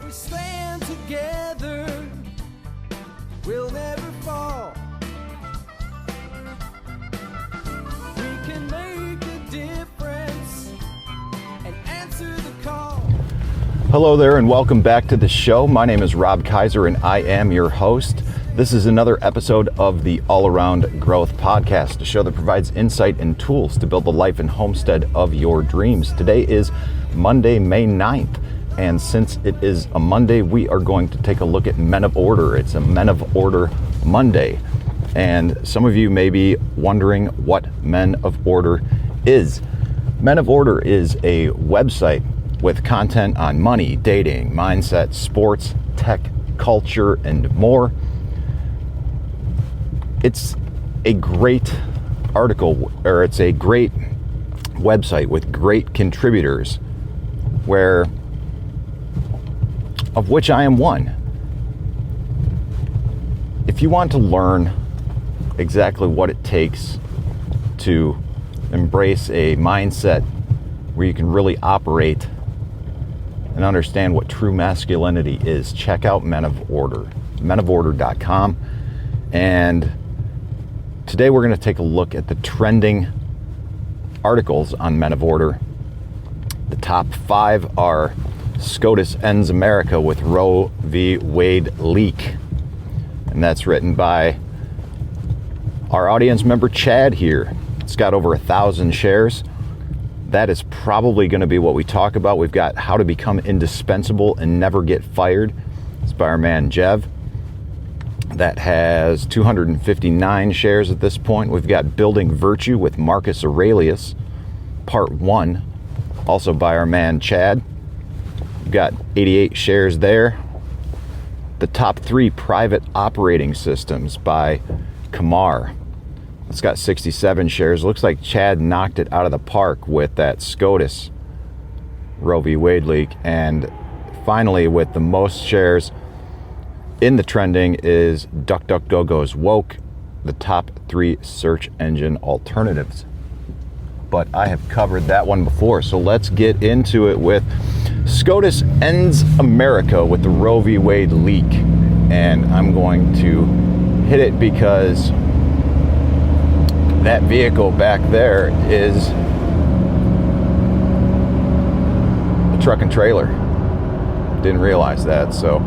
we stand together, we'll never fall. We can make a difference and answer the call. Hello there and welcome back to the show. My name is Rob Kaiser and I am your host. This is another episode of the All Around Growth Podcast, a show that provides insight and tools to build the life and homestead of your dreams. Today is Monday, May 9th, and since it is a Monday, we are going to take a look at Men of Order. It's a Men of Order Monday, and some of you may be wondering what Men of Order is. Men of Order is a website with content on money, dating, mindset, sports, tech, culture, and more. It's a great article, or it's a great website with great contributors, of which I am one. If you want to learn exactly what it takes to embrace a mindset where you can really operate and understand what true masculinity is, check out Men of Order, menoforder.com. And today we're going to take a look at the trending articles on Men of Order. The top 5 are SCOTUS Ends America with Roe v. Wade leak. And that's written by our audience member Chad here. It's got over 1,000 shares. That is probably going to be what we talk about. We've got How to Become Indispensable and Never Get Fired. It's by our man Jev. That has 259 shares at this point. We've got Building Virtue with Marcus Aurelius, Part 1, also by our man Chad. We've got 88 shares there. The Top 3 Private Operating Systems by Kamar. It's got 67 shares. Looks like Chad knocked it out of the park with that SCOTUS Roe v. Wade leak. And finally, with the most shares in the trending is DuckDuckGo-Go's Woke, the top 3 search engine alternatives. But I have covered that one before, so let's get into it with SCOTUS Ends America with the Roe v. Wade leak. And I'm going to hit it because that vehicle back there is a truck and trailer. Didn't realize that, so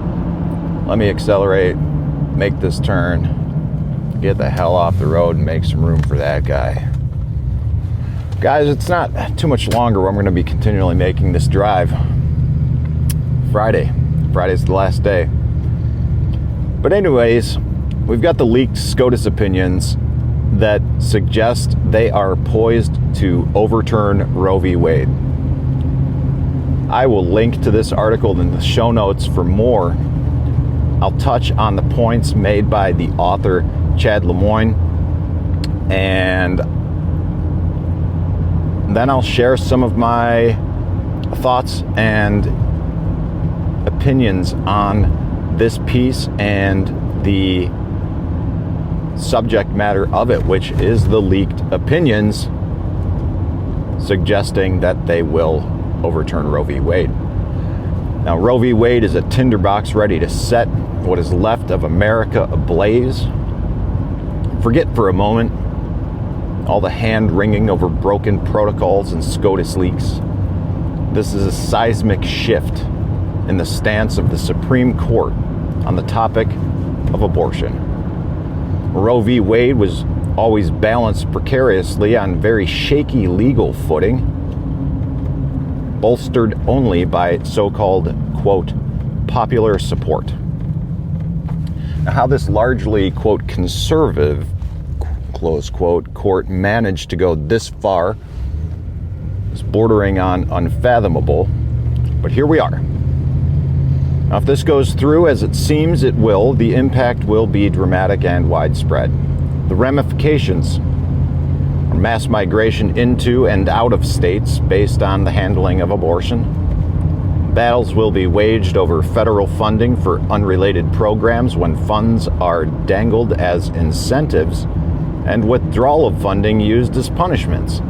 let me accelerate, make this turn, get the hell off the road and make some room for that guy. Guys, it's not too much longer where I'm going to be continually making this drive. Friday's the last day. But anyways, we've got the leaked SCOTUS opinions that suggest they are poised to overturn Roe v. Wade. I will link to this article in the show notes for more. I'll touch on the points made by the author, Chad Lemoine, and then I'll share some of my thoughts and opinions on this piece and the subject matter of it, which is the leaked opinions suggesting that they will overturn Roe v. Wade. Now, Roe v. Wade is a tinderbox ready to set what is left of America ablaze. Forget for a moment all the hand-wringing over broken protocols and SCOTUS leaks. This is a seismic shift in the stance of the Supreme Court on the topic of abortion. Roe v. Wade was always balanced precariously on very shaky legal footing, bolstered only by so-called, quote, popular support. Now, how this largely, quote, conservative, close quote, court managed to go this far is bordering on unfathomable, but here we are. Now, if this goes through, as it seems it will, the impact will be dramatic and widespread. The ramifications are mass migration into and out of states based on the handling of abortion. Battles will be waged over federal funding for unrelated programs when funds are dangled as incentives and withdrawal of funding used as punishments.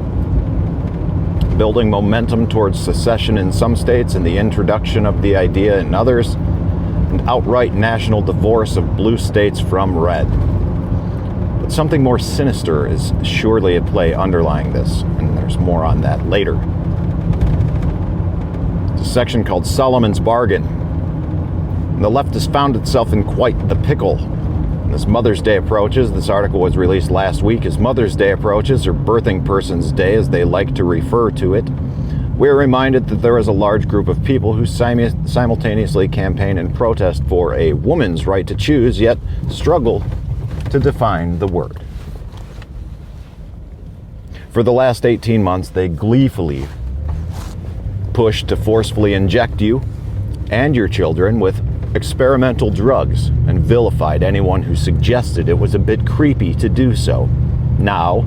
building momentum towards secession in some states and the introduction of the idea in others, and outright national divorce of blue states from red. But something more sinister is surely at play underlying this, and there's more on that later. It's a section called Solomon's Bargain. And the left has found itself in quite the pickle. As Mother's Day approaches, this article was released last week, as Mother's Day approaches, or Birthing Person's Day as they like to refer to it, we're reminded that there is a large group of people who simultaneously campaign and protest for a woman's right to choose, yet struggle to define the word. For the last 18 months, they gleefully pushed to forcefully inject you and your children with experimental drugs and vilified anyone who suggested it was a bit creepy to do so. Now,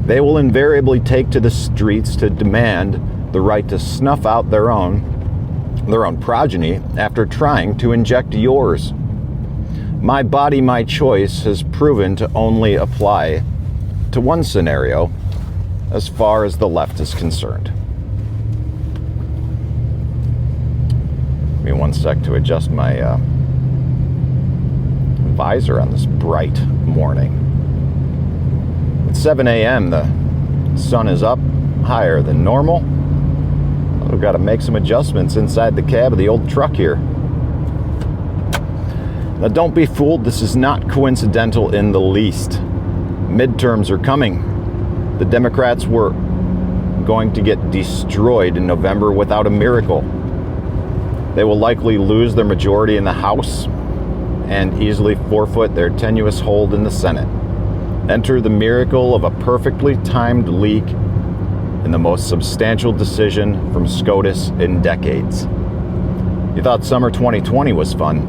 they will invariably take to the streets to demand the right to snuff out their own progeny after trying to inject yours. My body, my choice has proven to only apply to one scenario as far as the left is concerned. Give me one sec to adjust my visor on this bright morning. At 7 a.m., the sun is up higher than normal. I've got to make some adjustments inside the cab of the old truck here. Now, don't be fooled. This is not coincidental in the least. Midterms are coming. The Democrats were going to get destroyed in November without a miracle. They will likely lose their majority in the House and easily forfeit their tenuous hold in the Senate. Enter the miracle of a perfectly timed leak in the most substantial decision from SCOTUS in decades. You thought summer 2020 was fun?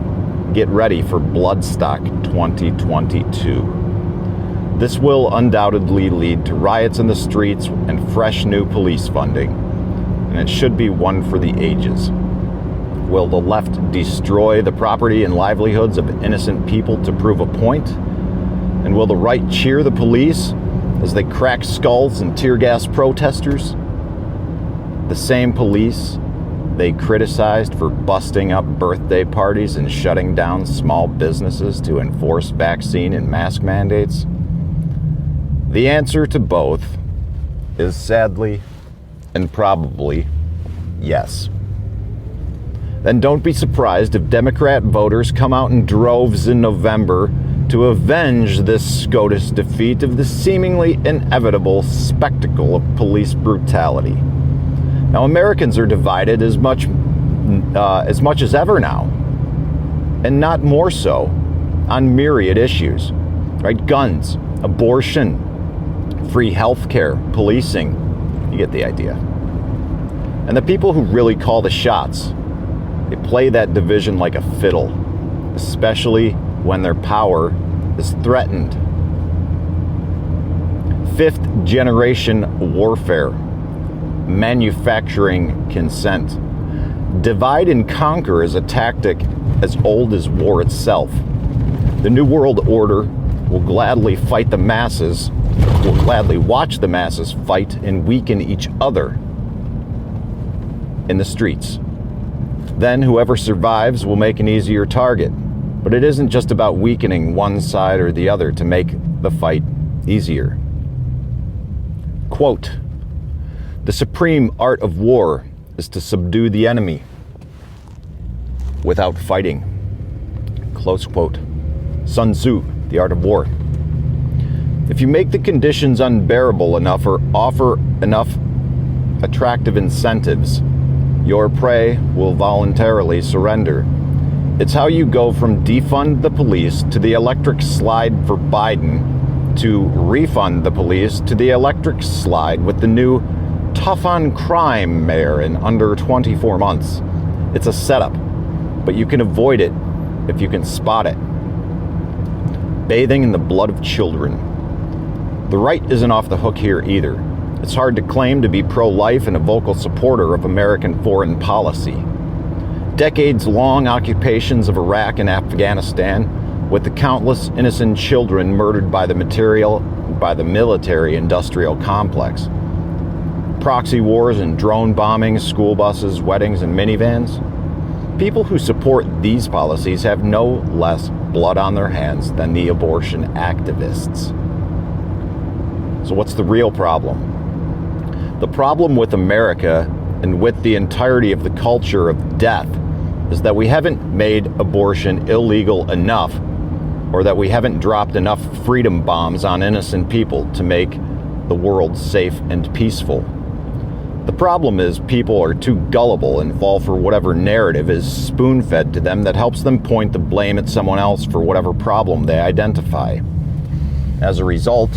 Get ready for Bloodstock 2022. This will undoubtedly lead to riots in the streets and fresh new police funding, and it should be one for the ages. Will the left destroy the property and livelihoods of innocent people to prove a point? And will the right cheer the police as they crack skulls and tear gas protesters? The same police they criticized for busting up birthday parties and shutting down small businesses to enforce vaccine and mask mandates? The answer to both is sadly and probably yes. Then don't be surprised if Democrat voters come out in droves in November to avenge this SCOTUS defeat of the seemingly inevitable spectacle of police brutality. Now, Americans are divided as much as ever now, and not more so on myriad issues, right? Guns, abortion, free health care, policing, you get the idea. And the people who really call the shots, they play that division like a fiddle, especially when their power is threatened. Fifth generation warfare, manufacturing consent. Divide and conquer is a tactic as old as war itself. The New World Order will gladly watch the masses fight and weaken each other in the streets. Then whoever survives will make an easier target. But it isn't just about weakening one side or the other to make the fight easier. Quote, "The supreme art of war is to subdue the enemy without fighting." Close quote. Sun Tzu, The Art of War. If you make the conditions unbearable enough or offer enough attractive incentives, your prey will voluntarily surrender. It's how you go from defund the police to the electric slide for Biden to refund the police to the electric slide with the new tough on crime mayor in under 24 months. It's a setup, but you can avoid it if you can spot it. Bathing in the blood of children. The right isn't off the hook here either. It's hard to claim to be pro-life and a vocal supporter of American foreign policy. Decades-long occupations of Iraq and Afghanistan, with the countless innocent children murdered by the military-industrial complex. proxy wars and drone bombings, school buses, weddings, and minivans. People who support these policies have no less blood on their hands than the abortion activists. So what's the real problem? The problem with America and with the entirety of the culture of death is that we haven't made abortion illegal enough, or that we haven't dropped enough freedom bombs on innocent people to make the world safe and peaceful. The problem is people are too gullible and fall for whatever narrative is spoon-fed to them that helps them point the blame at someone else for whatever problem they identify. As a result,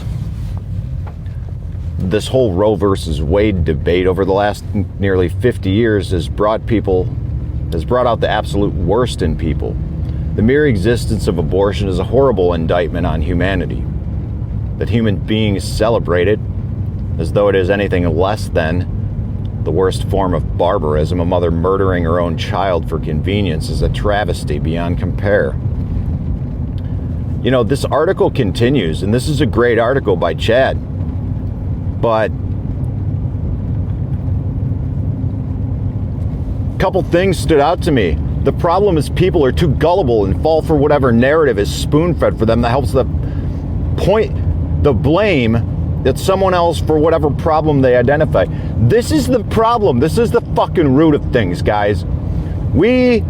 this whole Roe versus Wade debate over the last nearly 50 years has brought out the absolute worst in people. The mere existence of abortion is a horrible indictment on humanity. That human beings celebrate it as though it is anything less than the worst form of barbarism, a mother murdering her own child for convenience, is a travesty beyond compare. You know, this article continues, and this is a great article by Chad, but a couple things stood out to me. The problem is people are too gullible and fall for whatever narrative is spoon-fed for them that helps them point the blame at someone else for whatever problem they identify. This is the problem. This is the fucking root of things, guys. We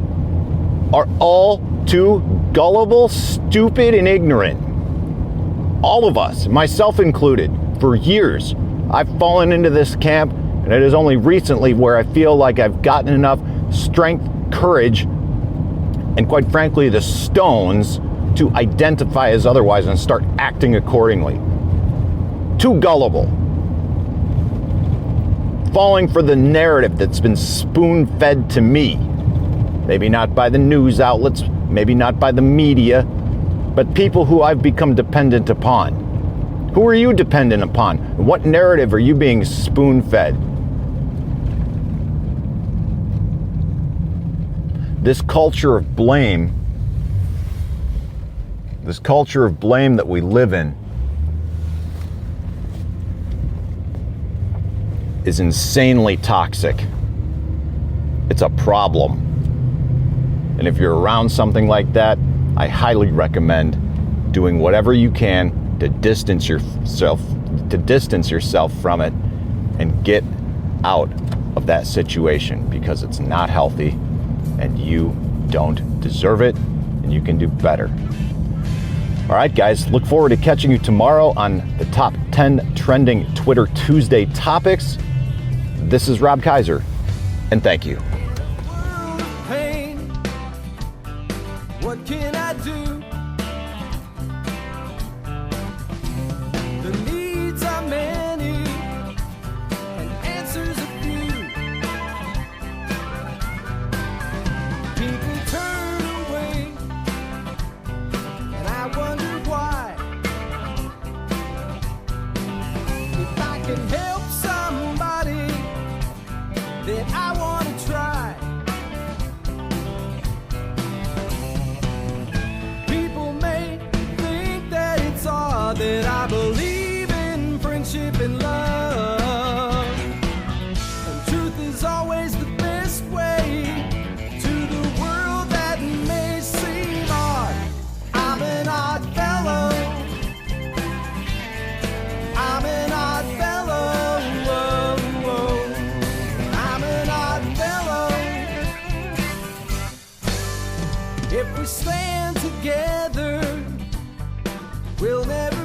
are all too gullible, stupid, and ignorant. All of us, myself included, for years. I've fallen into this camp, and it is only recently where I feel like I've gotten enough strength, courage, and quite frankly, the stones to identify as otherwise and start acting accordingly. Too gullible. Falling for the narrative that's been spoon-fed to me. Maybe not by the news outlets, maybe not by the media, but people who I've become dependent upon. Who are you dependent upon? What narrative are you being spoon-fed? This culture of blame that we live in is insanely toxic. It's a problem. And if you're around something like that, I highly recommend doing whatever you can to distance yourself from it and get out of that situation, because it's not healthy and you don't deserve it, and you can do better. All right, guys, look forward to catching you tomorrow on the top 10 trending Twitter Tuesday topics. This is Rob Kaiser, and thank you. World of pain. What can I do? The needs are many and answers a few. People turn away and I wonder why. If I can help somebody, then I want to try. People may think that it's odd that I believe in friendship and love, and truth is always the best way to the world that may seem odd. I'm an odd fellow. I'm an odd fellow. Whoa, whoa. I'm an odd fellow. If we stand together, we'll never